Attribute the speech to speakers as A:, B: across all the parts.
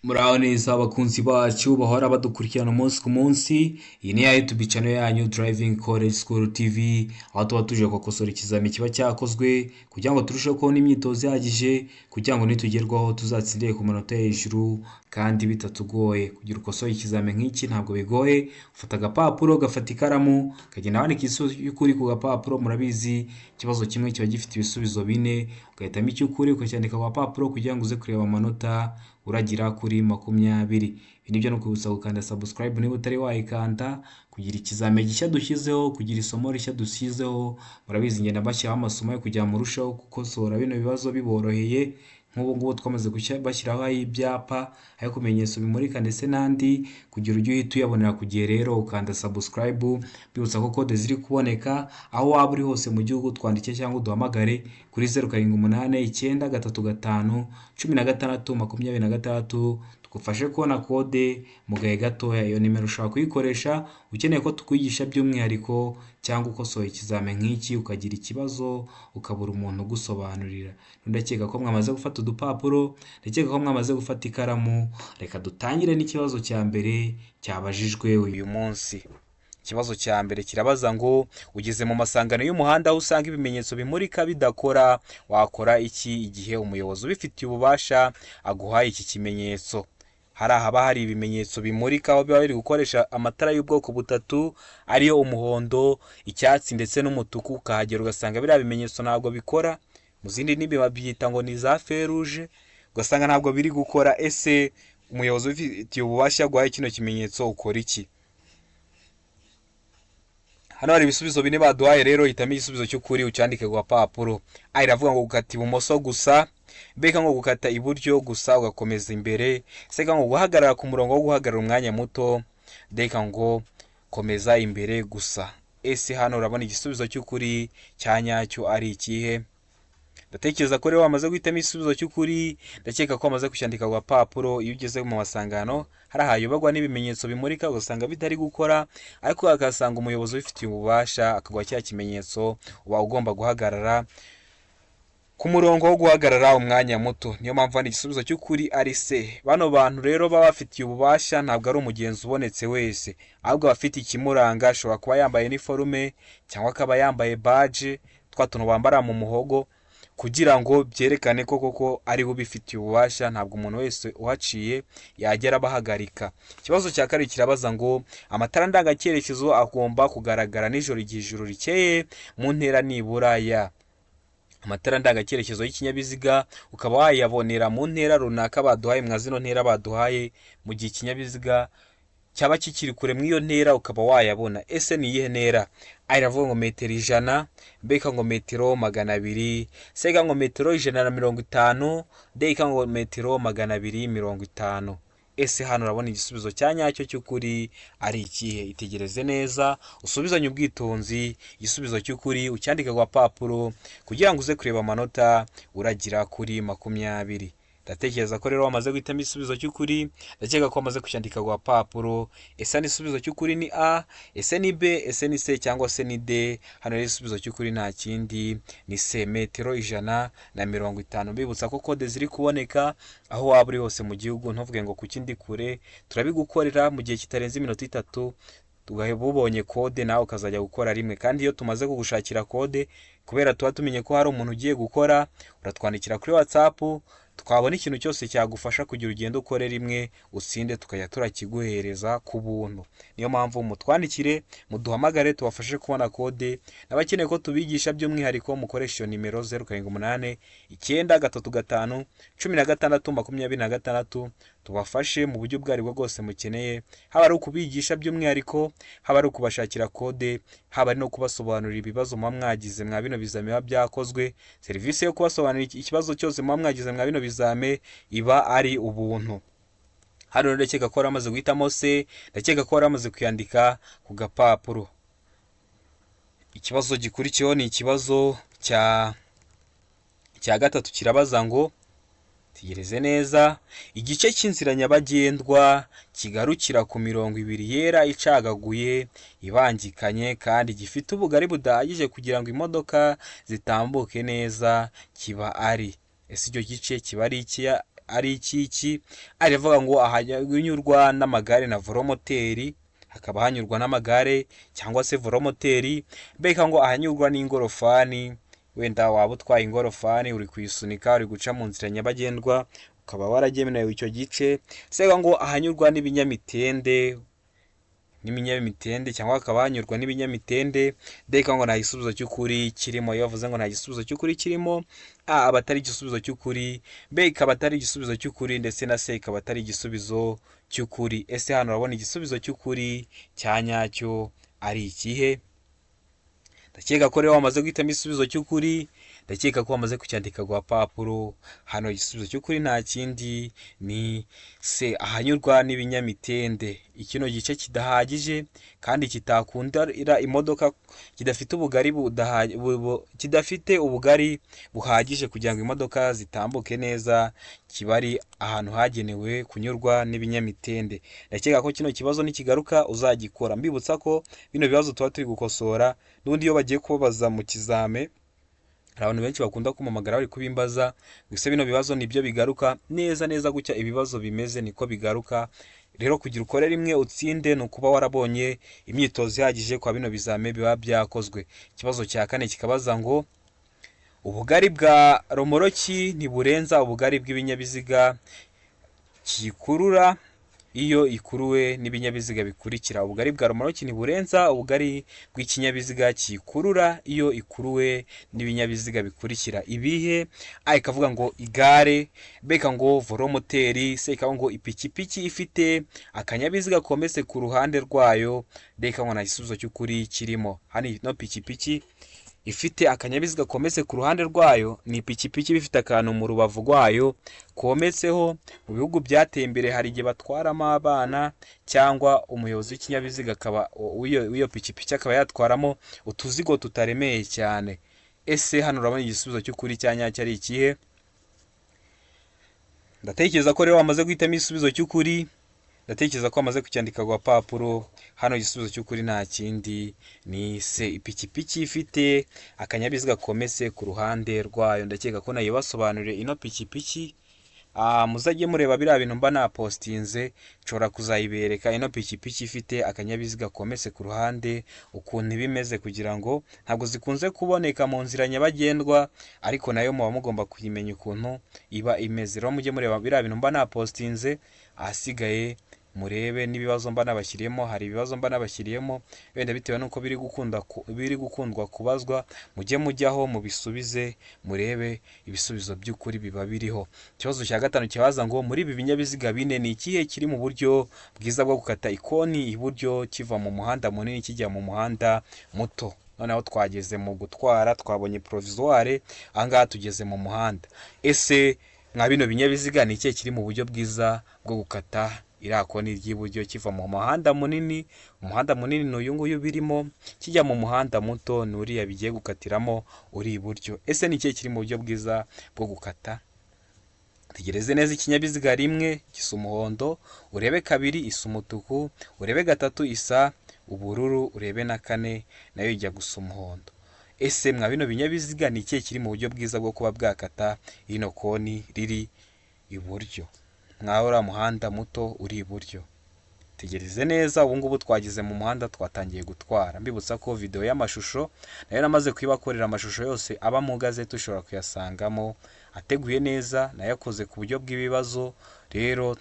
A: Muraho neza abakunzi bacu bahora badukurikirana umunsi ku munsi. Iyi ni ya YouTube channel yanyu Driving College School TV, aho tuba tuje gukosora ikizami kiba cyakozwe kugira ngo turusheho kubona imyitozo ihagije, kugira ngo nitugerwaho tuzatsindire ku manota hejuru kandi bitatugoye. Kugira ukosore ikizami nk'iki ntabwo bigoye, ufata agapapuro, gafata ikaramu, kagenda wandika igisubizo cy'ukuri ku gapapuro. Murabizi ikibazo kimwe kiba gifite ibisubizo bine, ugahitamo icy'ukuri ukacyandika ku gapapuro kugira ngo uze kureba amanota uragira kuri 20. Ibi nibyo no kwibutsa gukanda subscribe niba utari wayikanda, kugira ikizame gishya dushyizeho, kugira isomo rishya dushyizeho. Murabizi ngenda bashyiraho amasomo yo kugira murushaho gukosora bino bibazo biboroheye. Nk'ubu ngubu twamaze bashyiraho ibyapa ayo kumenyetso bimurika ndetse n'andi, kugira ujye uhita uyabonera ku gihe. Rero ukanda subscribe, bibutsa ko code ziri kuboneka aho waba uri hose mu gihugu. Twandike cyangwa uduhamagare kuri 0788 15 16 26, tugufashe kubona kode mu gahe gatoya. Iyo nimero ushobora kuyikoresha ukeneye ko tukwigisha by'umwihariko, cyangwa ukosoye ikizame nk'iki ukagira ikibazo ukabura umuntu ugusobanurira. Ndakeka ko mwamaze gufata udupapuro, ndakeka ko mwamaze gufata ikaramu. Reka dutangire n'ikibazo cya mbere cyabajijwe uyu munsi. Ikibazo cya mbere kirabaza ngo ugeze mu masangano y'umuhanda aho usanga ibimenyetso bimurika bidakora, wakora iki igihe umuyobozi ubifitiye ububasha aguhaye iki kimenyetso? Haba hari ibimenyetso bimurika aho biba biri gukoresha amatara y'ubwoko butatu, ariyo umuhondo, icyatsi ndetse n'umutuku. Ukahagera ugasanga biriya bimenyetso ntabwo bikora, mu zindi ndimi babyita ngo ni za feruje, ugasanga ntabwo biri gukora. Ese umuyobozi ubifitiye ububasha aguhaye kino kimenyetso ukora iki? Hano hari ibisubizo bine baduhaye, rero hitamo igisubizo cy'ukuri ucyandike ku gapapuro. A iravuga ngo gukata ibumoso gusa, B ngo gukata iburyo gusa ugakomeza imbere, C ngo guhagarara ku murongo wo guhagarara umwanya muto, D ngo komeza imbere gusa. Ese hano urabona igisubizo cy'ukuri cya nyacyo ari ikihe? Ndatekereza ko rero wamaze guhitamo igisubizo cy'ukuri. Ndakeka ko wamaze kucyandika ku gapapuro. Iyo ugeze mu masangano hari ahayobagwa n'ibimenyetso bimurika ugasanga bitari gukora, ariko akasanga umuyobozi ubifitiye ububasha akaguha cya kimenyetso, uba ugomba guhagarara ku murongo wo guhagarara umwanya muto. Niyo mpamvu hano igisubizo cy'ukuri ari C. Bano bantu rero baba bafitiye ububasha ntabwo ari umugenzi ubonetse wese, ahubwo abafite ikimuranga. Ashobora kuba yambaye iniforume cyangwa akaba yambaye badge, twa tuntu bambara mu muhogo, kugira ngo byerekane ko koko ari we ubifitiye ububasha. Ntabwo umuntu wese uhaciye yagera abahagarika. Ikibazo cya kabiri kirabaza ngo amatara ndangacyerekezo agomba kugaragara nijoro igihe ijuru rikeye mu ntera nibura ya. Amatara ndangacyerekezo y'ikinyabiziga ukaba wayabonera mu ntera runaka baduhaye, mwa zino ntera baduhaye, mu gihe ikinyabiziga cyaba kikiri kure mu iyo ntera ukaba wayabona. Ese ni iyihe ntera? A iravuga ngo metero 100, B ngo metero 200, C ngo metero 150, D ngo metero 250. Ese hano urabona igisubizo cya nyacyo cy'ukuri ari ikihe? Itegereze neza, usubizanye ubwitonzi. Igisubizo cy'ukuri ucyandike ku gapapuro kugira ngo uze kureba amanota uragira kuri 20. Ndatekereza ko rero wamaze guhitamo igisubizo cy'ukuri. Ndakeka ko wamaze kucyandika ku gapapuro. Ese igisubizo cy'ukuri ni A, ese ni B, ese ni C cyangwa se ni D? Hano rero igisubizo cy'ukuri nta kindi ni C, metero 150. Mbibutsa ko kode ziri kuboneka aho waba uri hose mu gihugu. Ntuvuge ngo kuki ndi kure, turabigukorera mu gihe kitarenze iminota 3. Ubonye kode nawe ukazajya gukora rimwe. Kandi iyo tumaze kugushakira kode, kubera tuba tumenye ko hari umuntu ugiye gukora, uratwandikira kuri WhatsApp, twabona ikintu cyose cyagufasha kugira ugende ukore rimwe utsinde, tukajya turakiguhereza ku buntu. Niyo mpamvu mutwandikire, muduhamagare tubafashe kubona kode. N'abakeneye ko tubigisha by'umwihariko mukoresha iyo nimero 0789 935 16 26, tubafashe mu buryo bwari bwo bwose mukeneye, haba ari ukubigisha by'umwihariko, haba ari ukubashakira kode, haba ari no kubasobanurira ibibazo muba mwagize mwa bino bizame biba byakozwe. Serivisi yo kubasobanurira ikibazo cyose muba mwagize mwa bino bizame iba ari ubuntu. Hano ndakeka ko waramaze guhitamo C, ndakeka ko waramaze kuyandika ku gapapuro. Ikibazo gikurikiyeho ni ikibazo cya gatatu. Kirabaza ngo tegereze neza, igice cy'inzira nyabagendwa kigarukira ku mirongo 2 yera icagaguye ibangikanye kandi gifite ubugari budahagije kugira ngo imodoka zitambuke neza kiba ari. Ese icyo gice kiba ari iki? ari iki aravuga ngo ahanyurwa n'amagare na velomoteri, hakaba hanyurwa n'amagare cyangwa se velomoteri, beka ngo ahanyurwa n'ingorofani, wenda waba utwaye ingorofani uri kuyisunika uri guca mu nzira nyabagendwa ukaba waragenewe icyo gice, seka ngo ahanyurwa n'ibinyamitende cyangwa hakaba hanyurwa n'ibinyamitende, beka ngo nta gisubizo cy'ukuri kirimo. Iyo bavuze ngo nta gisubizo cy'ukuri kirimo, a aba atari igisubizo cy'ukuri, b ikaba atari igisubizo cy'ukuri, ndetse na c ikaba atari igisubizo cy'ukuri. Ese hano urabona igisubizo cy'ukuri cya nyacyo ari ikihe? Ndakeka ko rero wamaze guhitamo igisubizo cy'ukuri, ndakeka ko wamaze kucyandika ku papuro. Hano igisubizo cy'ukuri nta kindi ni c, ahanyurwa n'ibinyamitende. Ikino gice kidahagije kandi kitakundira imodoka, kidafite ubugari buhagije kugira ngo imodoka zitambuke neza, kiba ari ahantu hagenewe kunyurwa n'ibinyamitende. Ndakeka ko kino kibazo nikigaruka uzagikora. Mbibutsa ko bino bibazo tuba turi gukosora, n'ubundi iyo bagiye kubabaza mu kizame hari abantu benshi bakunda kumamagara bari kubimbaza, gusa bino bibazo nibyo bigaruka neza gutya, ibibazo bimeze niko bigaruka. Rero kugira ukore rimwe utsinde ni ukuba warabonye imyitozo ihagije kwa bino bizame biba byakozwe. Ikibazo cya kane kikabaza ngo ubugari bwa romoroki ntiburenza ubugari bw'ibinyabiziga kikurura iyo ikuruwe n'ibinyabiziga bikurikira. Ubugari bwa romoroki ntiburenza ubugari bw'ikinyabiziga kikurura iyo ikuruwe n'ibinyabiziga bikurikira. Ibihe? A ikavuga ngo igare, B ikavuga ngo velomoteri, C ikavuga ngo ipikipiki ifite akanyabiziga kometse ku ruhande rwayo, D ikavuga ngo nta gisubizo cy'ukuri kirimo. Hano ino pikipiki ifite akanyabiziga kometse ku ruhande rwayo, ni ipikipiki bifite akantu mu rubavu rwayo kometseho. Mu bihugu byateye imbere hari igihe batwaramo abana cyangwa umuyobozi w'ikinyabiziga akaba w'iyo pikipiki akaba yatwaramo utuzigo tutaremeye cyane. Ese hano urabona igisubizo cy'ukuri cya nyacyo ari ikihe? Ndatekereza ko rero wamaze guhitamo igisubizo cy'ukuri, ndatekereza ko wamaze kucyandika ku papuro. Hano igisubizo cy'ukuri nta kindi ni C, ipikipiki ifite akanyabiziga kometse ku ruhande rwayo. Ndakeka ko nayo basobanuriye ino pikipiki, muzajye mureba biriya bintu mba napostinze, nshobora kuzayibereka ino pikipiki ifite akanyabiziga kometse ku ruhande ukuntu iba imeze, kugira ngo ntabwo zikunze kuboneka mu nzira nyabagendwa, ariko nayo muba mugomba kuyimenya ukuntu iba imeze. Rero mujye mureba biriya bintu mba napostinze, ahasigaye murebe n'ibibazo mba nabashyiriyemo. Hari ibibazo mba nabashyiriyemo wenda bitewe n'uko biri gukundwa kubazwa, mujye mujyaho mubisubize murebe ibisubizo by'ukuri biba biriho. Ikibazo cya gatanu kibaza ngo muri ibi binyabiziga bine ni ikihe kiri mu buryo bwiza bwo gukata ikoni iburyo kiva mu muhanda munini kijya mu muhanda muto? Noneho twageze mu gutwara, twabonye provisoire, ahangaha tugeze mu muhanda. Ese mwa bino binyabiziga ni ikihe kiri mu buryo bwiza bwo gukata iriya koni ry'iburyo kiva mu muhanda munini? Umuhanda munini ni uyu nguyu birimo, kijya mu muhanda muto ni uriya bigiye gukatiramo uri iburyo. Ese ni ikihe kiri mu buryo bwiza bwo gukata? Tegereze neza. Ikinyabiziga rimwe gisa umuhondo, urebe kabiri isa umutuku, urebe gatatu isa ubururu, urebe na kane nayo ijya gusa umuhondo. Ese mwa bino binyabiziga ni ikihe kiri mu buryo bwiza bwo kuba bwakata ino koni riri iburyo? Mwahora muhanda muto uri iburyo. Tegereze neza. Ubu ngubu twageze mu muhanda, twatangiye gutwara. Mbibutsa ko video y'amashusho nayo namaze kuyibakorera, amashusho yose aba mu gazeti ushobora kuyasangamo ateguye neza, nayakoze ku buryo bw'ibibazo. Rero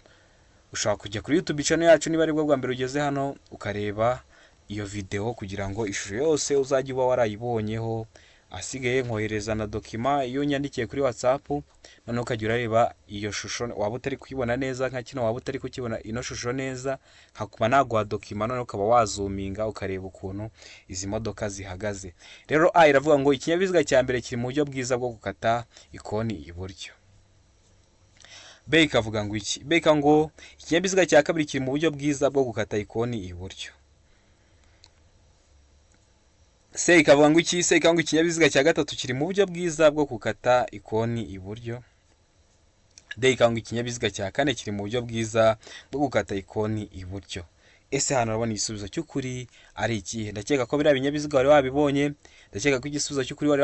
A: ushobora kujya kuri YouTube channel yacu niba ari bwo bwa mbere ugeze hano, ukareba iyo video kugira ngo ishusho yose uzajye uba warayibonyeho. Asigaye nkohereza na dokima iyo nyandikiye kuri WhatsApp, none ukajya urareba iyo shusho. Waba utari kuyibona neza nka kino, waba utari kukibona ino shusho neza, nkakuba naguha dokima, none ukaba wazuminga ukareba ukuntu izi modoka zihagaze. Rero A iravuga ngo ikinyabiziga cya mbere kiri mu buryo bwiza bwo gukata ikoni iburyo. B ikavuga ngo iki? B ikavuga ngo ikinyabiziga cya kabiri kiri mu buryo bwiza bwo gukata ikoni iburyo. C ikavuga ngo iki? C ikavuga ngo ikinyabiziga cya gatatu kiri mu buryo bwiza bwo gukata ikoni iburyo. D ikavuga ngo ikinyabiziga cya kane kiri mu buryo bwiza bwo gukata ikoni iburyo. Ese hano urabona igisubizo cy'ukuri ari ikihe? Ndakeka ko biriya binyabiziga wari wabibonye, ndakeka ko igisubizo cy'ukuri wari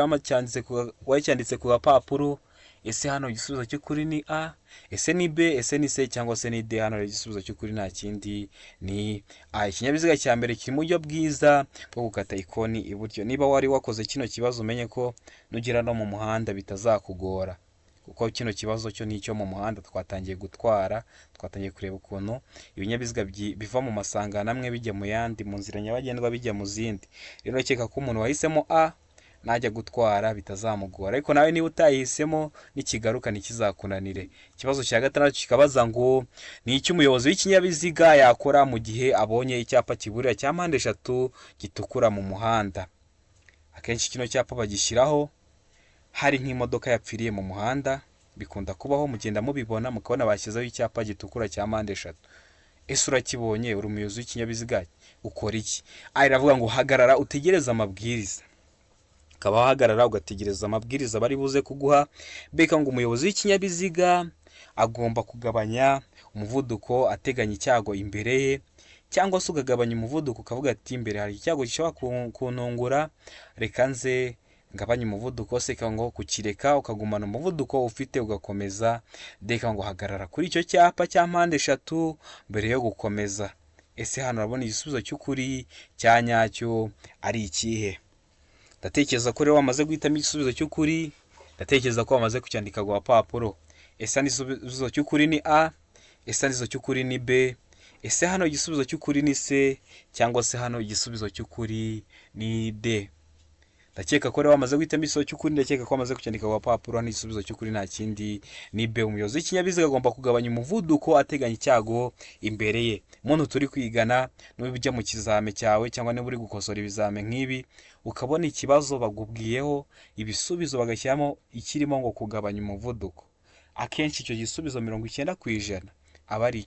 A: wacyanditse ku gapapuro. ese hano igisubizo cy'ukuri ni A, ese ni B, ese ni C cyangwa se ni D? Hano rero igisubizo cy'ukuri nta kindi ni A. Ikinyabiziga cya mbere kiri mu buryo bwiza bwo gukata ikoni iburyo. Niba wari wakoze kino kibazo umenye ko nugera no mu muhanda bitazakugora, kuko kino kibazo cyo ni icyo mu muhanda. Twatangiye gutwara, twatangiye kureba ukuntu ibinyabiziga biva mu masangano amwe bijya mu yandi, mu nzira nyabagendwa bijya mu zindi. Rero ndakeka ko umuntu wahisemo A najya gutwara bitazamugora, ariko nawe niba utayihisemo nikigaruka ntikizakunanire. Ikibazo cya gatandatu kikabaza ngo ni iki umuyobozi w'ikinyabiziga yakora mu gihe abonye icyapa kiburira cya mpande eshatu gitukura mu muhanda. Akenshi kino cyapa bagishyiraho hari nk'imodoka yapfiriye mu muhanda, bikunda kubaho, mugenda mubibona mukabona bashyizeho icyapa gitukura cya mpande eshatu. Ese urakibonye, uri umuyobozi w'ikinyabiziga, ukora iki? Aravuga ngo hagarara utegereze amabwiriza. Ukaba wahagarara ugategereza amabwiriza bari buze kuguha. Beka ngo umuyobozi w'ikinyabiziga agomba kugabanya umuvuduko ateganya icyago imbere ye, cyangwa se ukagabanya umuvuduko ukavuga ati imbere hari icyago gishobora kuntungura, reka nze ngabanya umuvuduko. Seka ngo kukireka ukagumana umuvuduko ufite ugakomeza. Deka ngo hagarara kuri icyo cyapa cya mpande eshatu mbere yo gukomeza. Ese hano urabona igisubizo cy'ukuri cya nyacyo ari ikihe? Ndatekereza ko rero wamaze guhitamo igisubizo cy'ukuri, ndatekereza ko wamaze kucyandika ku gapapuro. Ese igisubizo cy'ukuri ni A, ese igisubizo cy'ukuri ni B, ese hano igisubizo cy'ukuri ni C, cyangwa se hano igisubizo cy'ukuri ni D? Ndakeka ko rero wamaze guhitamo igisubizo cy'ukuri, ndakeka ko wamaze kucyandika ku gapapuro. Hano igisubizo cy'ukuri nta kindi ni B. Umuyobozi w'ikinyabiziga agomba kugabanya umuvuduko ateganya icyago imbere ye. Muntu turi kwigana, niba ujya mu kizame cyawe cyangwa niba uri gukosora ibizame nk'ibi, ukabona ikibazo bagubwiyeho ibisubizo bagashyiramo ikirimo ngo kugabanya umuvuduko, akenshi icyo gisubizo 90% aba ari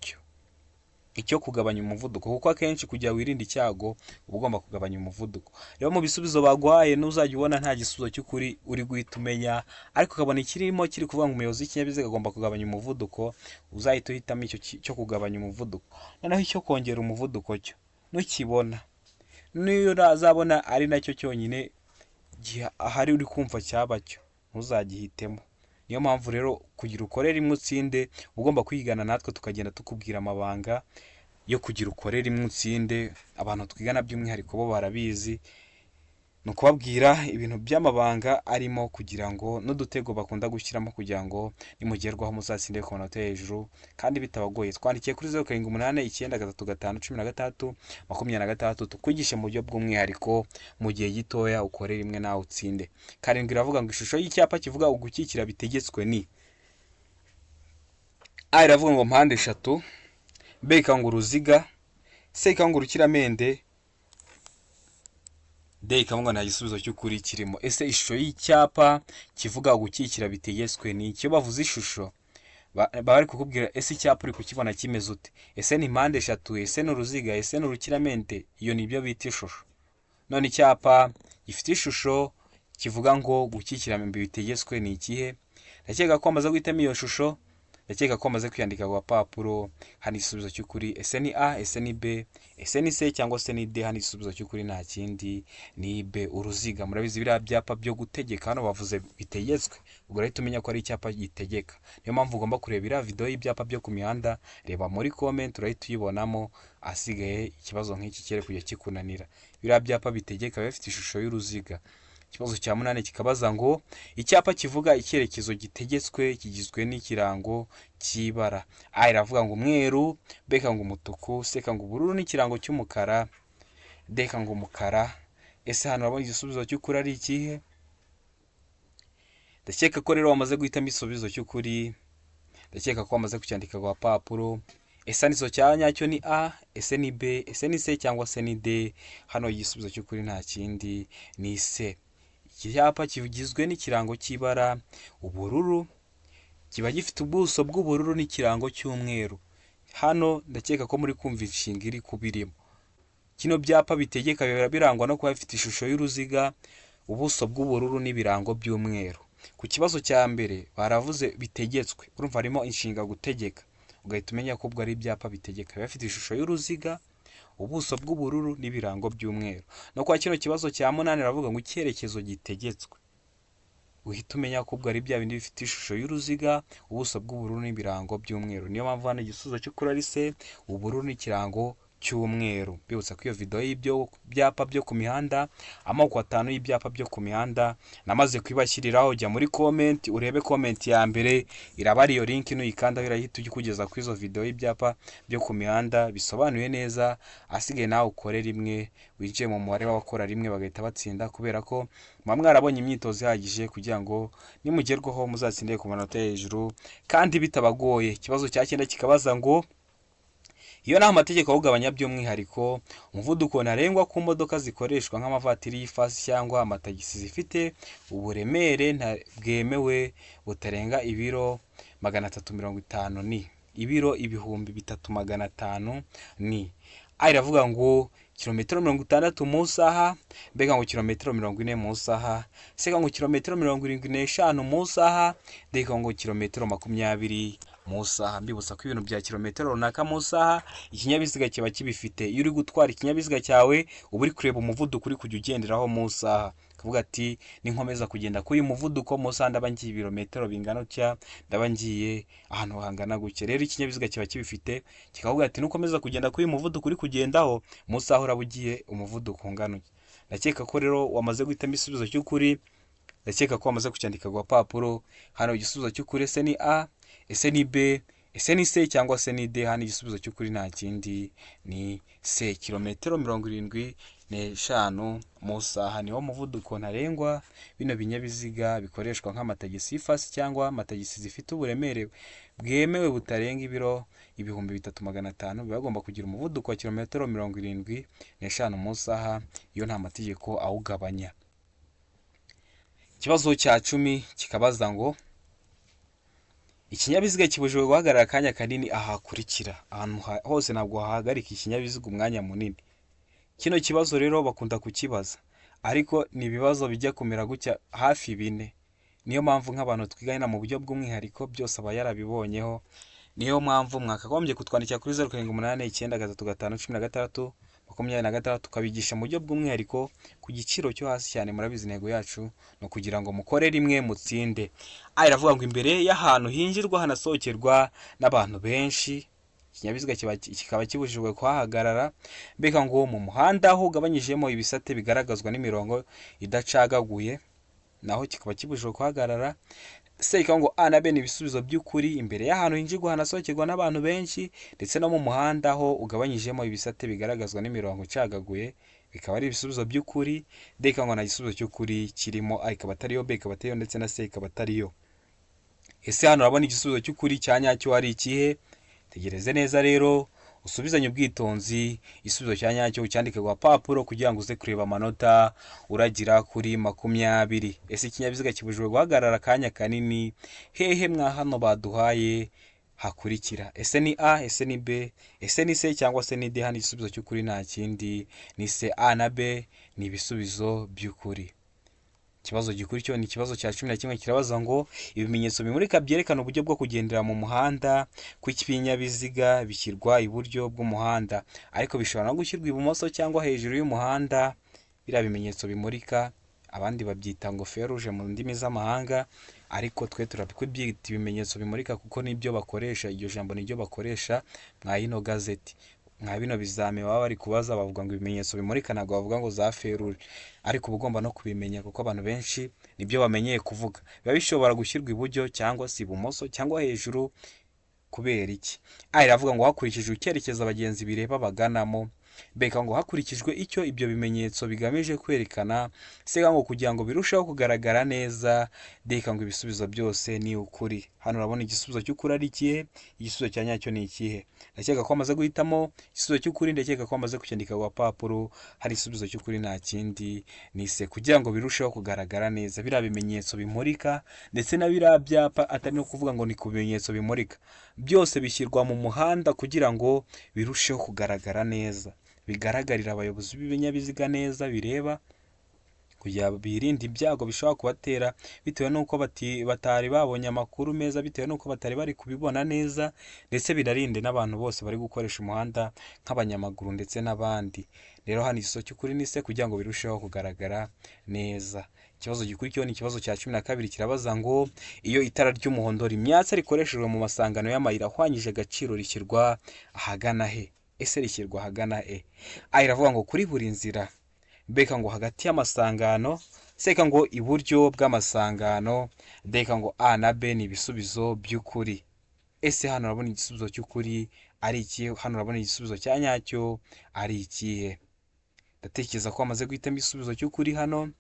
A: icyo kugabanya umuvuduko, kuko akenshi kugira wirinde icyago uba ugomba kugabanya umuvuduko. Rero mu bisubizo baguhaye ntuzajya ubona nta gisubizo cy'ukuri uri guhita umenya, ariko ukabona ikirimo kiri kuvuga ngo umuyobozi w'ikinyabiziga agomba kugabanya umuvuduko, uzahita uhitamo icyo cyo kugabanya umuvuduko. Noneho icyo kongera umuvuduko cyo nukibona, niyo uzabona ari nacyo cyonyine ahari uri kumva cyabacyo, ntuzagihitemo. Niyo mpamvu rero kugira ukore rimwe utsinde, ugomba kwigana natwe tukagenda tukubwira amabanga yo kugira ukore rimwe utsinde. Abantu twigana by'umwihariko bo barabizi, ni ukubabwira ibintu by'amabanga arimo, kugira ngo n'udutego bakunda gushyiramo kugira ngo nimugerwaho muzatsinde ku manota hejuru kandi bitabagoye. Twandikiye kuri 0789936326 tukwigishe mu buryo bw'umwihariko mu gihe gitoya, ukore rimwe nawe utsinde. Karindwi iravuga ngo ishusho y'icyapa kivuga ugukikira bitegetswe ni A. Iravuga ngo mpande eshatu, B. Ikanga uruziga, C. Ikanga urukiramende, D. Ikavuga nta gisubizo cy'ukuri kirimo. Ese ishusho y'icyapa kivuga gukikira bitegetswe ni icyo? Bavuze ishusho bari kukubwira ese icyapa uri kukibona kimeze ute? Ese ni mpande eshatu, ese ni uruziga, ese ni urukiramende? Iyo ni byo bita ishusho. None icyapa gifite ishusho kivuga ngo gukikira bitegetswe ni ikihe? Ndakeka ko amaze guhitamo iyo shusho, ndakeka ko amaze kwiyandika ku gapapuro. Hano igisubizo cy'ukuri ese ni A, ese ni B, ese ni C cyangwa se ni D? Hano igisubizo cy'ukuri nta kindi ni B, uruziga. Murabizi biriya byapa byo gutegeka, hano bavuze bitegetswe, ubwo rero tumenya ko ari icyapa gitegeka. Niyo mpamvu ugomba kureba iriya video y'ibyapa byo ku mihanda, reba muri comment urahita uyibonamo, asigaye ikibazo nk'iki cyere kujya kikunanira. Biriya byapa bitegeka bifite ishusho y'uruziga. Ikibazo cya 8 kikabaza ngo icyapa kivuga icyerekezo gitegetswe kigizwe n'ikirango cy'ibara. A. Iravuga ngo umweru, B. Ikanga umutuku, C. Ikanga ubururu n'ikirango cy'umukara, D. Ikanga umukara. Ese hano urabona igisubizo cy'ukuri ari ikihe? Ndakeka ko rero wamaze guhitamo igisubizo cy'ukuri, ndakeka ko wamaze kucyandika ku gapapuro. Ese nizo cya nyacyo ni A, ese ni B, ese ni C cyangwa se ni D? Hano igisubizo cy'ukuri nta kindi ni C. Iki cyapa kigizwe n'ikirango cy'ibara ubururu, kiba gifite ubuso bw'ubururu n'ikirango cy'umweru. Hano ndakeka ko muri kumva inshinga iri kubirimo. Kino byapa bitegeka biba birangwa no kuba bifite ishusho y'uruziga, ubuso bw'ubururu n'ibirango by'umweru. Ku kibazo cya mbere baravuze bitegetswe, urumva harimo inshinga gutegeka, ugahita umenya ko ubwo ari ibyapa bitegeka biba bifite ishusho y'uruziga, ubuso bw'ubururu n'ibirango by'umweru. No kwa kino kibazo cya 8 ravuga ngo icyerekezo gitegetswe, uhita umenya ko ubwo ari bya bindi bifite ishusho y'uruziga, ubuso bw'ubururu n'ibirango by'umweru. Niyo mpamvu hano igisubizo cy'ukuri ari se, ubururu n'ikirango cy'umweru. Bibutsa ko iyo video y'ibyo byapa byo ku mihanda, amoko 5 y'ibyapa byo ku mihanda namaze kwibashyiriraho. Jya muri comment urebe comment ya mbere, iraba ari iyo link nuyikanda irahita kugeza ku izo video y'ibyapa byo ku mihanda bisobanuye neza. Asigaye nawe ukore rimwe, winjiye mu mubare w'abakora rimwe bagahita batsinda, kubera ko muba mwarabonye imyitozo ihagije kugira ngo nimugerwaho muzatsindire ku manota hejuru kandi bitabagoye. Ikibazo cya 9 kikabaza ngo iyo nta mategeko awugabanya, by'umwihariko umuvuduko ntarengwa ku modoka zikoreshwa nk'amavatiri y'ifasi cyangwa amatagisi zifite uburemere bwemewe butarenga ibiro 350 ni ibiro 3500 ni iravuga ngo kilometero 60 mu isaha, mbega ngo kilometero 40 mu isaha, seka ngo kilometero 75 mu isaha, ndeka ngo kilometero 20 mu isaha. Mbibutsa ko ibintu bya kilometero runaka mu isaha ikinyabiziga kiba kibifite. Iyo uri gutwara ikinyabiziga cyawe uba uri kureba umuvuduko uri kujya ugenderaho mu isaha, kavuga ati ninkomeza kugenda kuri umuvuduko mu isaha ndaba ngiye ibirometero bingana utya, ndaba ngiye ahantu hangana gutya. Rero ikinyabiziga kiba kibifite kikavuga ati nukomeza kugenda kuri umuvuduko uri kugendaho mu isaha uraba ugiye umuvuduko ungana utya. Ndakeka ko rero wamaze guhitamo igisubizo cy'ukuri, ndakeka ko wamaze kucyandika ku papuro. Hano igisubizo cy'ukuri ese ni A, ese ni B, ese ni C cyangwa se ni D. Hano igisubizo cy'ukuri nta kindi ni C, kilometero 75 mu isaha niwo muvuduko ntarengwa bino binyabiziga bikoreshwa nk'amatagisi y'ifasi cyangwa amatagisi zifite uburemere bwemewe butarenga ibiro 3500 biba bagomba kugira umuvuduko wa kilometero 75 mu isaha iyo nta mategeko awugabanya. Ikibazo cya 10 kikabaza ngo ikinyabiziga kibujijwe guhagarara akanya kanini ahakurikira. Ahantu hose ntabwo hahagarika ikinyabiziga umwanya munini. Kino kibazo rero bakunda kukibaza, ariko ni ibibazo bijya kumera gutya hafi 4. Niyo mpamvu nk'abantu twigana mu buryo bw'umwihariko byose aba yarabibonyeho. Niyo mpamvu mwakagombye kutwandikira kuri 0789931626 tukabigisha mu buryo bw'umwihariko ku giciro cyo hasi cyane. Murabizi intego yacu no kugira ngo mukore rimwe mutsinde. Iravuga ngo imbere y'ahantu hinjirwa hanasohokerwa n'abantu benshi, ikinyabiziga kikaba kibujijwe kuhahagarara, mbega ngo mu muhanda aho ugabanyijemo ibisate bigaragazwa n'imirongo idacagaguye, naho kikaba kibujijwe kuhagarara. Se ngo A na B ni ibisubizo by'ukuri. Imbere y'ahantu hinjirwa hanasohokerwa n'abantu benshi ndetse no mu muhanda aho ugabanyijemo ibisate bigaragazwa n'imirongo icagaguye, bikaba ari ibisubizo by'ukuri. D ngo nta gisubizo cy'ukuri kirimo, A ikaba atariyo, B ikaba atariyo ndetse na C ikaba atariyo. Ese hano urabona igisubizo cy'ukuri cya nyacyo ari ikihe? Tegereze neza rero usubizanye ubwitonzi, igisubizo cya nyacyo ucyandike ku papuro kugira ngo uze kureba amanota uragira kuri 20. Ese ikinyabiziga kibujijwe guhagarara akanya kanini hehe mwa hano baduhaye hakurikira? Ese ni A, ese ni B, ese ni C cyangwa se ni D? Hano igisubizo cy'ukuri nta kindi ni C. A na B ni ibisubizo by'ukuri. Ikibazo gikurikiraho ni ikibazo cya 11 kirabaza ngo ibimenyetso bimurika byerekana uburyo bwo kugendera mu muhanda kw'ibinyabiziga bishyirwa iburyo bw'umuhanda, ariko bishobora no gushyirwa ibumoso cyangwa hejuru y'umuhanda. Biriya bimenyetso bimurika abandi babyita ngo feruje mu ndimi z'amahanga, ariko twe turabyita ibimenyetso bimurika kuko nibyo bakoresha. Iryo jambo niryo bakoresha mwa ino gazeti. Nka bino bizame baba bari kubaza bavuga ngo ibimenyetso bimurika, ntabwo bavuga ngo za feruje, ariko uba ugomba no kubimenya kuko abantu benshi nibyo bamenyeye kuvuga. Biba bishobora gushyirwa iburyo cyangwa se ibumoso cyangwa hejuru. Kubera iki? Iravuga ngo hakurikijwe icyerekezo abagenzi bireba baganamo, mbega ngo hakurikijwe icyo ibyo bimenyetso bigamije kwerekana, sega ngo kugira ngo birusheho kugaragara neza. Ndeka ngo ibisubizo byose ni ukuri. Hano urabona igisubizo cy'ukuri ari ikihe? Igisubizo cya nyacyo ni ikihe? Ndakeka ko amaze guhitamo igisubizo cy'ukuri, ndakeka ko amaze kucyandika ku papuro. Hari igisubizo cy'ukuri nta kindi ni C, kugira ngo birusheho kugaragara neza. Biriya bimenyetso bimurika ndetse na biriya byapa atari no kuvuga ngo ni ku bimenyetso bimurika, byose bishyirwa mu muhanda kugira ngo birusheho kugaragara neza, bigaragarira abayobozi b'ibinyabiziga neza bireba, kugira birinde ibyago bishobora kubatera bitewe n'uko batari babonye amakuru meza, bitewe n'uko batari bari kubibona neza, ndetse binarinde n'abantu bose bari gukoresha umuhanda nk'abanyamaguru ndetse n'abandi. Rero hano igisubizo cy'ukuri ni C, kugira ngo birusheho kugaragara neza. Ikibazo gikurikiyeho ni ikibazo cya 12 kirabaza ngo iyo itara ry'umuhondo rimyatsa rikoreshejwe mu masangano y'amayira ahwanyije agaciro rishyirwa ahagana he? Ese rishyirwa ahagana he? A iravuga ngo kuri buri nzira, B ngo hagati y'amasangano, C ngo iburyo bw'amasangano, D ngo A na B ni ibisubizo by'ukuri. Ese hano urabona igisubizo cy'ukuri ari ikihe? Hano urabona igisubizo cya nyacyo ari ikihe? Ndatekereza ko wamaze guhitamo igisubizo cy'ukuri hano,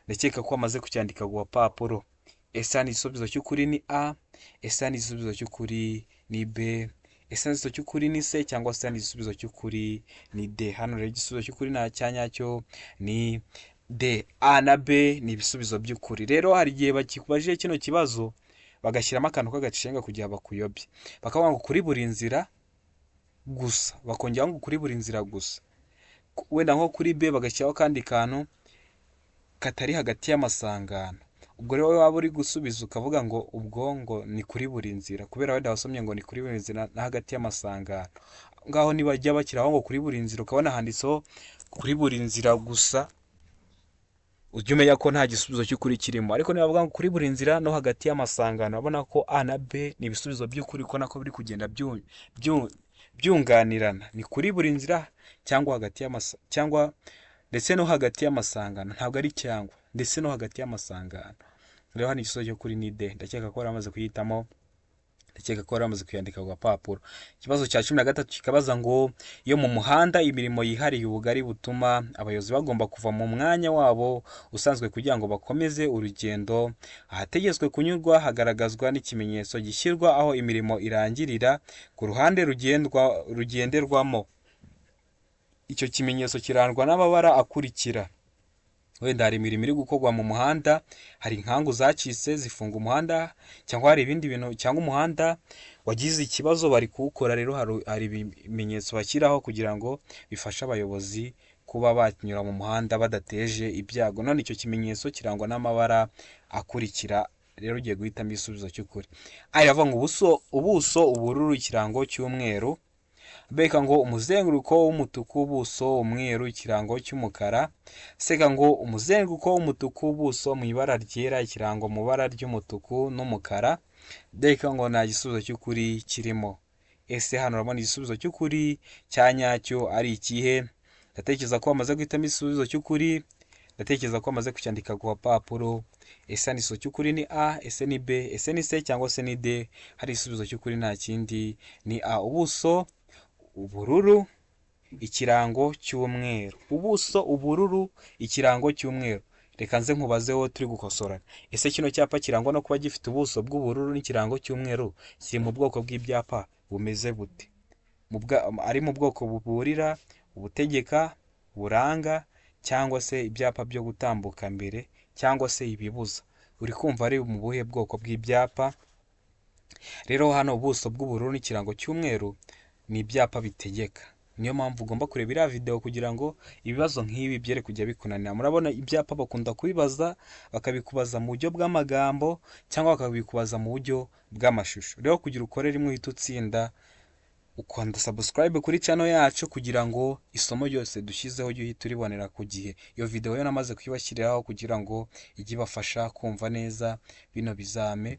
A: ndakeka ko wamaze kucyandika ku gapapuro. Ese hano igisubizo cy'ukuri ni A, ese hano igisubizo cy'ukuri ni B, ese hano igisubizo cy'ukuri ni C, cyangwa se hano igisubizo cy'ukuri ni D. Hano rero igisubizo cy'ukuri nta cya nyacyo ni D. A na B ni ibisubizo by'ukuri. Rero hari igihe bakikubajije kino kibazo bagashyiramo akantu k'agacenga kugira bakuyobye, bakavuga ngo kuri buri nzira gusa, bakongeraho ngo kuri buri nzira gusa. Wenda nko kuri B bagashyiraho akandi kantu katari hagati y'amasangano. Ubwo rero waba uri gusubiza ukavuga ngo ubwo ngo ni kuri buri nzira, kubera wenda wasomye ngo ni kuri buri nzira na hagati y'amasangano. Ngaho nibajya bakiraho ngo kuri buri nzira ukabona handitseho kuri buri nzira gusa, ujye umenya ko nta gisubizo cy'ukuri kirimo. Ariko niba bavuga ngo kuri buri nzira no hagati y'amasangano, urabona ko A na B ni ibisubizo by'ukuri, ko nako biri kugenda byunganirana. Ni kuri buri nzira cyangwa hagati cyangwa ndetse no hagati y'amasangano, ntabwo ari cyangwa, ndetse no hagati y'amasangano. Rero hano igisubizo cyo kuri ni D. Ndakeka ko waramaze kuyitamo, ndakeka ko waramaze kuyandika ku gapapuro. Ikibazo cya 13 kikabaza ngo iyo mu muhanda imirimo yihariye ubugari butuma abayobozi bagomba kuva mu mwanya wabo usanzwe kugira ngo bakomeze urugendo, ahategetswe kunyurwa hagaragazwa n'ikimenyetso gishyirwa aho imirimo irangirira ku ruhande rugenderwamo. Icyo kimenyetso kirangwa n'amabara akurikira. Wenda hari imirimo iri gukorwa mu muhanda, hari inkangu zacitse zifunga umuhanda, cyangwa hari ibindi bintu, cyangwa umuhanda wagize ikibazo bari kuwukora. Rero hari ibimenyetso bashyiraho kugira ngo bifashe abayobozi kuba banyura mu muhanda badateje ibyago. None icyo kimenyetso kirangwa n'amabara akurikira. Rero ugiye guhitamo igisubizo cy'ukuri. A iravuga ngo ubuso ubururu, ikirango cy'umweru. B ngo umuzenguruko w'umutuku, ubuso umweru, ikirango cy'umukara. C ngo umuzenguruko w'umutuku, ubuso mu ibara ryera, ikirango mu ibara ry'umutuku n'umukara. D ngo nta gisubizo cy'ukuri kirimo. Ese hano urabona igisubizo cy'ukuri cya nyacyo ari ikihe? Ndatekereza ko wamaze guhitamo igisubizo cy'ukuri, ndatekereza ko wamaze kucyandika ku gapapuro. Ese hano igisubizo cy'ukuri ni A, ese ni B, ese ni C, cyangwa se ni D? Hari igisubizo cy'ukuri nta kindi ni A, ubuso ubururu, ikirango cy'umweru. Ubuso ubururu, ikirango cy'umweru. Reka nze nkubazeho turi gukosorana. Ese kino cyapa kirangwa no kuba gifite ubuso bw'ubururu n'ikirango cy'umweru kiri mu bwoko bw'ibyapa bumeze bute? Ari mu bwoko buburira, ubutegeka, buranga, cyangwa se ibyapa byo gutambuka mbere, cyangwa se ibibuza? Uri kumva ari mu buhe bwoko bw'ibyapa? Rero hano ubuso bw'ubururu n'ikirango cy'umweru ni ibyapa bitegeka. Niyo mpamvu ugomba kureba iriya video kugira ngo ibibazo nk'ibi byere kujya bikunanira. Murabona ibyapa bakunda kubibaza, bakabikubaza mu buryo bw'amagambo cyangwa bakabikubaza mu buryo bw'amashusho. Rero kugira ukore rimwe uhita utsinda, ukanda subscribe kuri channel yacu kugira ngo isomo ryose dushyizeho ujye uhita uribonera ku gihe. Iyo video yo namaze kuyibashyiriraho kugira ngo ijye ibafasha kumva neza bino bizame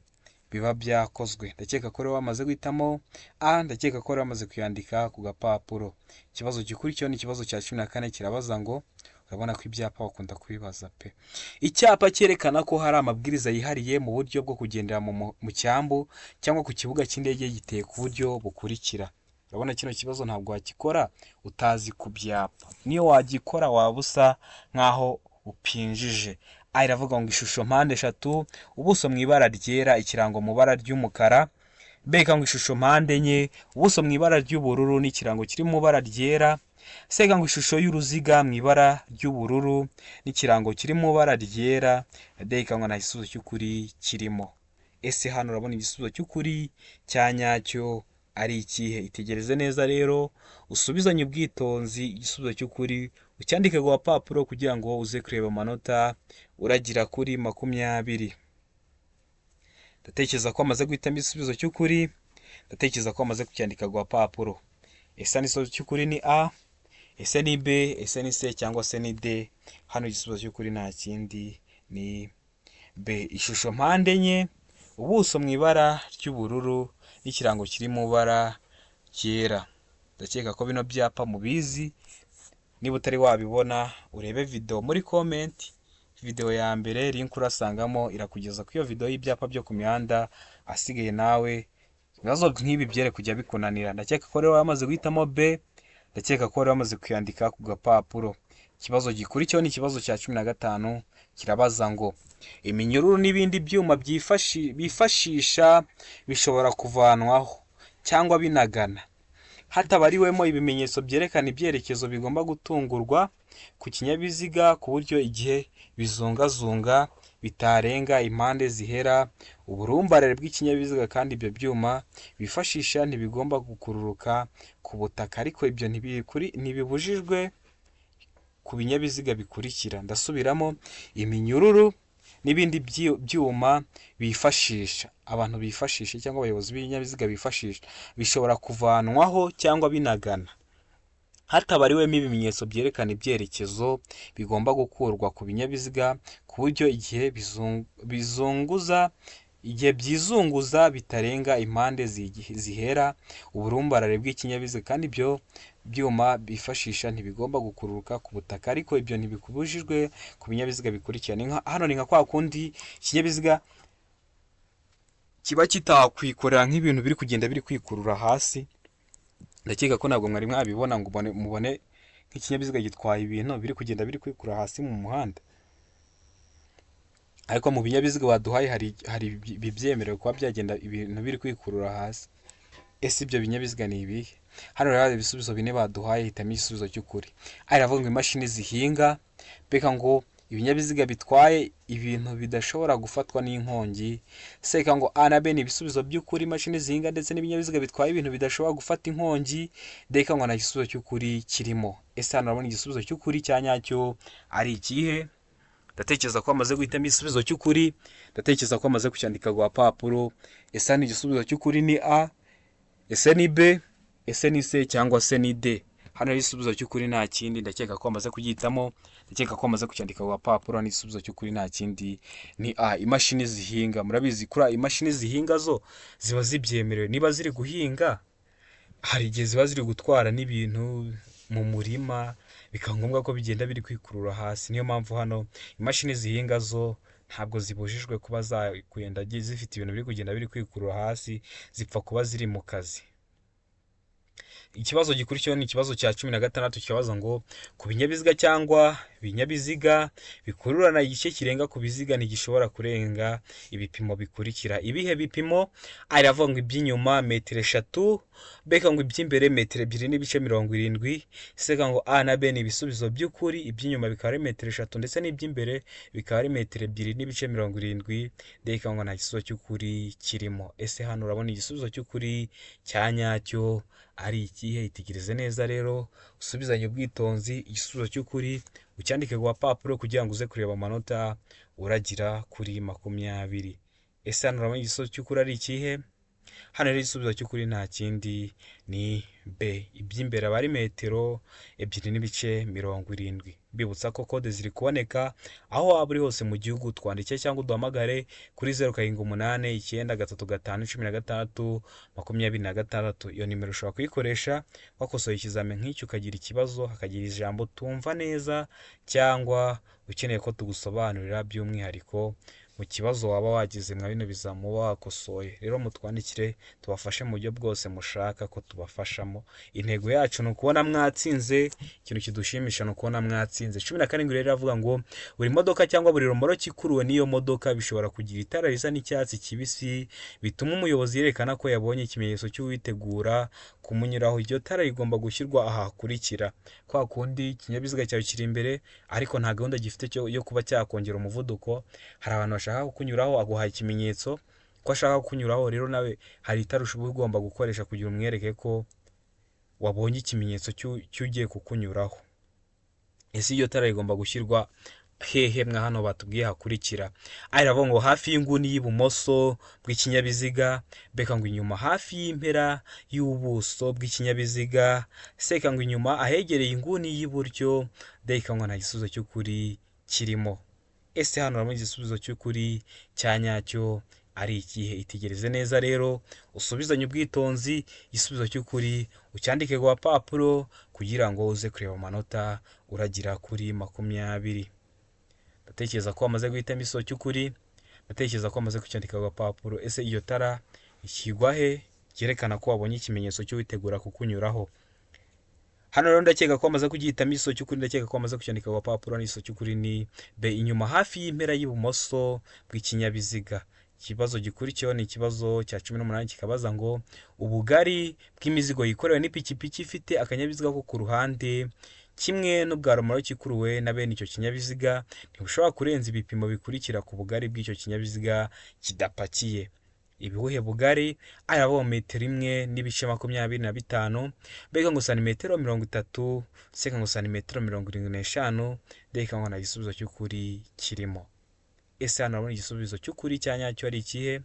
A: biba byakozwe. Ndakeka ko rero wamaze guhitamo A, ndakeka ko rero wamaze kuyandika ku gapapuro. Ikibazo gikurikiyeho ni ikibazo cya 14 kirabaza ngo urabona ko ibyapa bakunda kubibaza pe. Icyapa cyerekana ko hari amabwiriza yihariye mu buryo bwo kugendera mu cyambu cyangwa ku kibuga cy'indege giteye ku buryo bukurikira. Urabona kino kibazo ntabwo wakikora utazi ku byapa. Niyo wagikora waba usa nkaho upinjije. A iravuga ngo ishusho mpande eshatu, ubuso mu ibara ryera, ikirango mu ibara ry'umukara. B ngo ishusho mpande enye, ubuso mu ibara ry'ubururu n'ikirango kiri mu ibara ryera. C ngo ishusho y'uruziga mu ibara ry'ubururu n'ikirango kiri mu ibara ryera. D ngo nta gisubizo cy'ukuri kirimo. Ese hano urabona igisubizo cy'ukuri cya nyacyo ari ikihe? Itegereze neza rero usubizanye ubwitonzi igisubizo cy'ukuri, ucyandike ku gapapuro kugira ngo uze kureba amanota uragira kuri 20. Ndatekereza ko amaze guhitamo igisubizo cy'ukuri, ndatekereza ko amaze kucyandika ku gapapuro. Ese igisubizo cy'ukuri ni A, ese ni B, ese ni C, cyangwa se ni D? Hano igisubizo cy'ukuri nta kindi ni B. Ishusho mpande enye, ubuso mu ibara ry'ubururu n'ikirango kiri mu ibara ryera. Ndakeka ko bino byapa mubizi, niba utari wabibona urebe video muri comment. Video ya mbere link urasangamo irakugeza ku iyo video y'ibyapa byo ku mihanda, asigaye nawe ibibazo nk'ibi byere kujya bikunanira. Ndakeka ko rero wamaze guhitamo B, ndakeka ko rero wamaze kuyandika ku gapapuro. Ikibazo gikurikiyeho ni ikibazo cya 15, kirabaza ngo iminyururu n'ibindi byuma bifashisha bishobora kuvanwaho cyangwa binagana hatabariwemo ibimenyetso byerekana ibyerekezo bigomba gutungurwa ku kinyabiziga ku buryo igihe bizungazunga bitarenga impande zihera uburumbarare bw'ikinyabiziga, kandi ibyo byuma bifashisha ntibigomba gukururuka ku butaka, ariko ibyo ntibibujijwe ku binyabiziga bikurikira. Ndasubiramo, iminyururu n'ibindi byuma bifashisha, abantu bifashisha cyangwa abayobozi b'ibinyabiziga bifashisha, bishobora kuvanwaho cyangwa binagana hatabariwemo ibimenyetso byerekana ibyerekezo bigomba gukurwa ku binyabiziga ku buryo igihe byizunguza bitarenga impande zihera uburumbarare bw'ikinyabiziga, kandi ibyo byuma bifashisha ntibigomba gukururuka ku butaka, ariko ibyo ntibikubujijwe ku binyabiziga bikurikira. Hano ni nka kwa kundi ikinyabiziga kiba kitakwikorera nk'ibintu biri kugenda biri kwikurura hasi. Ndakeka ko ntabwo mwari mwabibona ngo mubone nk'ikinyabiziga gitwaye ibintu biri kugenda biri kwikurura hasi mu muhanda, ariko mu binyabiziga baduhaye hari bibyemerewe kuba byagenda ibintu biri kwikurura hasi. Ese ibyo binyabiziga ni ibihe? Hano rero ibisubizo bine baduhaye, hitamo igisubizo cy'ukuri. Aravuga ngo imashini zihinga, beka ngo ibinyabiziga bitwaye ibintu bidashobora gufatwa n'inkongi. Seka ngo A na B ni ibisubizo by'ukuri, imashini zihinga ndetse n'ibinyabiziga bitwaye ibintu bidashobora gufata inkongi. Deka ngo nta gisubizo cy'ukuri kirimo. Ese hano urabona igisubizo cy'ukuri cya nyacyo ari ikihe? Ndatekereza ko amaze guhitamo igisubizo cy'ukuri, ndatekereza ko amaze kucyandika ku papuro. Ese hano igisubizo cy'ukuri ni A, ese ni B, ese ni C cyangwa se ni D? Hano igisubizo cy'ukuri nta kindi, ndakeka ko amaze kugihitamo, ndakeka ko amaze kucyandika ku papuro. N'igisubizo cy'ukuri nta kindi ni A, imashini zihinga. Murabizi kuri imashini zihinga zo ziba zibyemerewe, niba ziri guhinga hari igihe ziba ziri gutwara n'ibintu mu murima, bikaba ngombwa ko bigenda biri kwikurura hasi. Niyo mpamvu hano imashini zihinga zo ntabwo zibujijwe kuba zakugenda zifite ibintu biri kugenda biri kwikurura hasi, zipfa kuba ziri mu kazi. Ikibazo gikurikiyeho ni ikibazo cya 16, kibaza ngo ku binyabiziga cyangwa ibinyabiziga bikururana igice kirenga ku biziga ntigishobora kurenga ibipimo bikurikira. Ibihe bipimo? Aravuga ngo iby'inyuma metero 3, beka ngo iby'imbere metero 2.70. Seka ngo A na B ni ibisubizo by'ukuri, iby'inyuma bikaba ari metero 3 ndetse n'iby'imbere bikaba ari metero 2.70. Deka ngo nta gisubizo cy'ukuri kirimo. Ese hano urabona igisubizo cy'ukuri cya nyacyo ari ikihe? Itegereze neza rero, usubizanye ubwitonzi igisubizo cy'ukuri ucyandike ku papuro kugira ngo uze kureba amanota uragira kuri 20. Ese hano urabona igisubizo cy'ukuri ari ikihe? Hano rero igisubizo cy'ukuri nta kindi ni B, iby'imbere aba ari metero 2.70. Bibutsa ko kode ziri kuboneka aho waba uri hose mu gihugu. Twandike cyangwa uduhamagare kuri 0789831626. Iyo nimero ushobora kuyikoresha wakosoye ikizame nk'icyo ukagira ikibazo, hakagira ijambo tumva neza, cyangwa ukeneye ko tugusobanurira by'umwihariko mu kibazo waba wagize mwa bino bizamu wakosoye. Rero mutwandikire tubafashe mu buryo bwose mushaka ko tubafashamo. Intego yacu ni ukubona mwatsinze, ikintu kidushimisha ni ukubona mwatsinze. 17 rero avuga ngo buri modoka cyangwa buri romoro kikuruwe n'iyo modoka bishobora kugira itara risa n'icyatsi kibisi bituma umuyobozi yerekana ko yabonye ikimenyetso cy'uwitegura kumunyuraho. Iryo tara rigomba gushyirwa aha hakurikira: kwa kundi ikinyabiziga cyawe kiri imbere ariko nta gahunda gifite yo kuba cyakongera umuvuduko, hari abantu bashaka kukunyuraho, aguhaye ikimenyetso ko ashaka kukunyuraho, rero nawe hari itara uba ugomba gukoresha kugira umwereke ko wabonye ikimenyetso cy'ugiye kukunyuraho. Ese iryo tara rigomba gushyirwa hehe? Mwa hano batubwiye hakurikira. Aravuga ngo hafi y'inguni y'ibumoso bw'ikinyabiziga, beka ngo inyuma hafi y'impera y'ubuso bw'ikinyabiziga, seka ngo inyuma ahegereye inguni y'iburyo. Deka ngo nta gisubizo cy'ukuri kirimo. ese hano urabona igisubizo cy'ukuri cya nyacyo ari ikihe? Itegereze neza rero usubizanye ubwitonzi, igisubizo cy'ukuri ucyandike ku gapapuro kugira ngo uze kureba amanota uragira kuri 20. Ndatekereza ko wamaze guhitamo igisubizo cy'ukuri, ndatekereza ko wamaze kucyandika ku gapapuro. Ese iyo tara ishyirwa he cyerekana ko wabonye ikimenyetso cyo witegura kukunyuraho? Hano rero ndakeka ko wamaze kugihitamo igisubizo cy'ukuri, ndakeka ko wamaze kucyandika ku gapapuro. N'igisubizo cy'ukuri ni B, inyuma hafi y'impera y'ibumoso bw'ikinyabiziga. Ikibazo gikurikiyeho ni ikibazo cya 18 kikabaza ngo ubugari bw'imizigo yikorewe n'ipikipiki ifite akanyabiziga ko ku ruhande kimwe n'ubwa romoro kikuruwe na bene icyo kinyabiziga ntibushobora kurenza ibipimo bikurikira ku bugari bw'icyo kinyabiziga kidapakiye. Ibihuhe bugari arabo metero 1.25, mbega ngo santimetero 30, seka ngo santimetero 75, ndeka ngo na igisubizo cy'ukuri kirimo. Ese hano urabona igisubizo cy'ukuri cya nyacyo ari ikihe?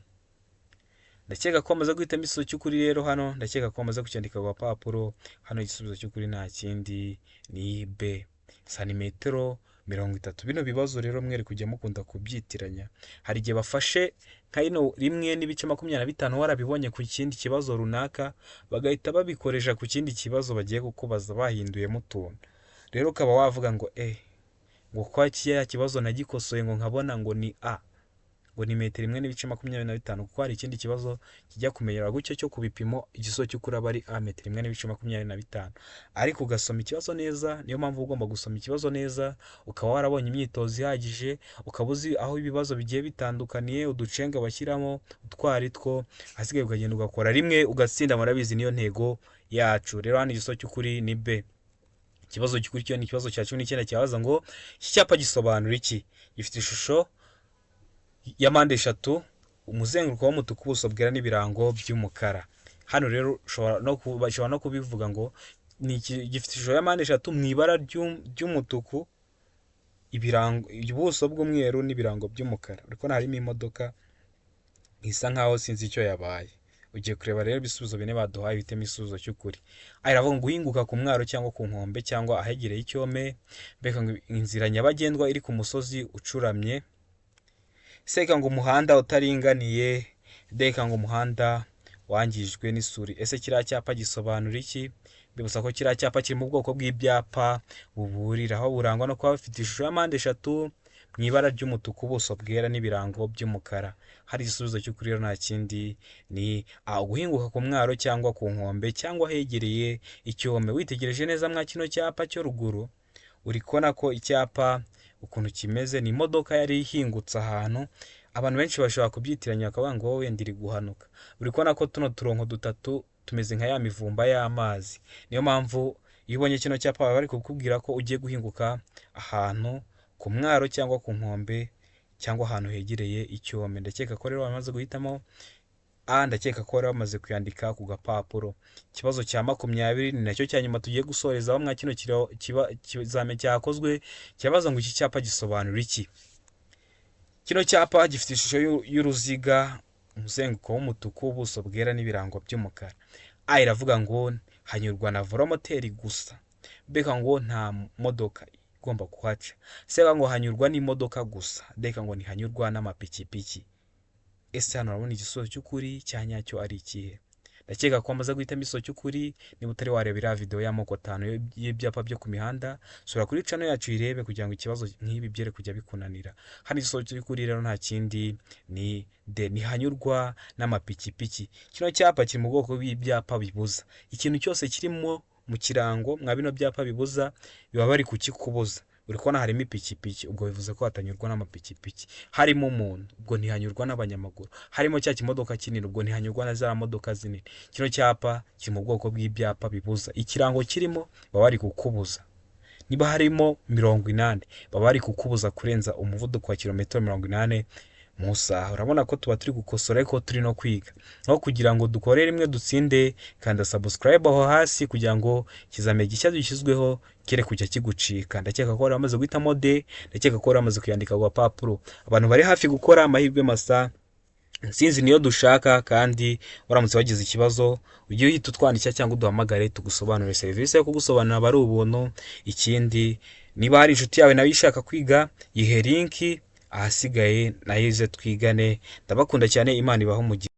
A: Ndakeka ko wamaze guhitamo igisubizo cy'ukuri rero hano, ndakeka ko wamaze kucyandika ku gapapuro. Hano igisubizo cy'ukuri nta kindi ni B, santimetero 30. Bino bibazo rero mwere kujya mukunda kubyitiranya. Hari igihe bafashe nka ino 1.25 warabibonye ku kindi kibazo runaka, bagahita babikoresha ku kindi kibazo bagiye kukubaza bahinduyemo utuntu. Rero ukaba wavuga ngo ngo kwa kiya kibazo nagikosoye ngo nkabona ngo ni A, ngo ni metero 1.25, kuko hari ikindi kibazo kijya kumenyera gutyo cyo kubipimo igisubizo cy'ukuri aba ari A, metero 1.25. Ariko ugasoma ikibazo neza. Niyo mpamvu ugomba gusoma ikibazo neza, ukaba warabonye imyitozo ihagije, ukaba uzi aho ibibazo bigiye bitandukaniye, uducenga bashyiramo utwari two, hasigaye ukagenda ugakora rimwe ugatsinda. Murabizi niyo ntego yacu. Rero hano igisubizo cy'ukuri ni B. Ikibazo gikurikiyeho ni ikibazo cya 19 cyabaza ngo iki cyapa gisobanura iki? Gifite ishusho ya mpande eshatu, umuzenguruko w'umutuku, ubuso bwera n'ibirango by'umukara. Hano rero ushobora no kubivuga ngo ni gifite ishusho ya mpande eshatu mu ibara ry'umutuku, ibirango ubuso bw'umweru n'ibirango by'umukara. Uriko harimo imodoka isa nkaho sinzi icyo yabaye. Ugiye kureba rero ibisubizo bine baduhaye bitema igisubizo cy'ukuri. Aravuga ngo guhinguka ku mwaro cyangwa ku nkombe cyangwa ahegereye icyome, mbega ngo inzira nyabagendwa iri ku musozi ucuramye, seka ngo umuhanda utaringaniye, ndeka ngo umuhanda wangijwe n'isuri. Ese kiriya cyapa gisobanura iki? Bibutsa ko kiriya cyapa kiri mu bwoko bw'ibyapa buburira, aho burangwa no kuba bafite ishusho ya mpande eshatu mu ibara ry'umutuku, ubuso bwera n'ibirango by'umukara. Hari igisubizo cy'ukuri rero nta kindi ni A, guhinguka ku mwaro cyangwa ku nkombe cyangwa hegereye icyome. Witegereje neza mwa kino cyapa cyo ruguru, uri kubona ko icyapa ukuntu kimeze ni imodoka yari ihingutse ahantu. Abantu benshi bashobora kubyitiranya bakavuga ngo wowe ndiri guhanuka. Uri kubona ko tuno turongo dutatu tumeze nka ya mivumba y'amazi. Niyo mpamvu iyo ubonye kino cyapa baba bari kukubwira ko ugiye guhinguka ahantu ku mwaro cyangwa ku nkombe cyangwa ahantu hegereye icyome. Ndakeka ko rero bamaze guhitamo A, ndakeka ko rero bamaze kuyandika ku gapapuro. Ikibazo cya 20 ni nacyo cya nyuma tugiye gusoreza mwa kino kizame cyakozwe, cyabaza ngo iki cyapa gisobanura iki? Kino cyapa gifite ishusho y'uruziga, umuzenguruko w'umutuku, ubuso bwera n'ibirango by'umukara. A iravuga ngo hanyurwa na velomoteri gusa, mbega ngo nta modoka igomba kuhaca. Seka ngo hanyurwa n'imodoka gusa, ndeka ngo ntihanyurwa n'amapikipiki. Ese hano urabona igisubizo cy'ukuri cya nyacyo ari ikihe? Ndakeka ko wamaze guhitamo igisubizo cy'ukuri. Niba utari warebera video y'amoko 5 y'ibyapa byo ku mihanda, sura kuri channel yacu irebe kugira ngo ikibazo nk'ibi byere kujya bikunanira. Hano igisubizo cy'ukuri rero nta kindi ni D, ntihanyurwa n'amapikipiki. Kino cyapa kiri mu bwoko bw'ibyapa bibuza. Ikintu cyose kirimo mu kirango mwa bino byapa bibuza biba bari kukikubuza. Uri kubona harimo ipikipiki, ubwo bivuze ko hatanyurwa n'amapikipiki. Harimo umuntu, ubwo ntihanyurwa n'abanyamaguru. Harimo cya kimodoka kinini, ubwo ntihanyurwa na za modoka zinini. Kino cyapa kiri mu bwoko bw'ibyapa bibuza. Ikirango kirimo baba bari kukubuza. Niba harimo 80 baba bari kukubuza kurenza umuvuduko wa kilometero 80 mu saha. Urabona ko tuba turi gukosora ariko turi no kwiga. Aho kugira ngo dukore rimwe dutsinde, kanda subscribe aho hasi kugira ngo kizame gishya dushyizweho kere kujya kigucika. Ndakeka ko bamaze guhitamo D, ndakeka ko bamaze kuyandika ku gapapuro. Abantu bari hafi gukora amahirwe masa, sinzi niyo dushaka, kandi waramutse wagize ikibazo ugiye uhita utwandikira cyangwa uduhamagare tugusobanurire. Serivisi yo kugusobanurira bari ubuntu. Ikindi, niba hari inshuti yawe nawe ishaka kwiga, yihe link ahasigaye nayo ize twigane. Ndabakunda cyane, Imana ibahe umugisha.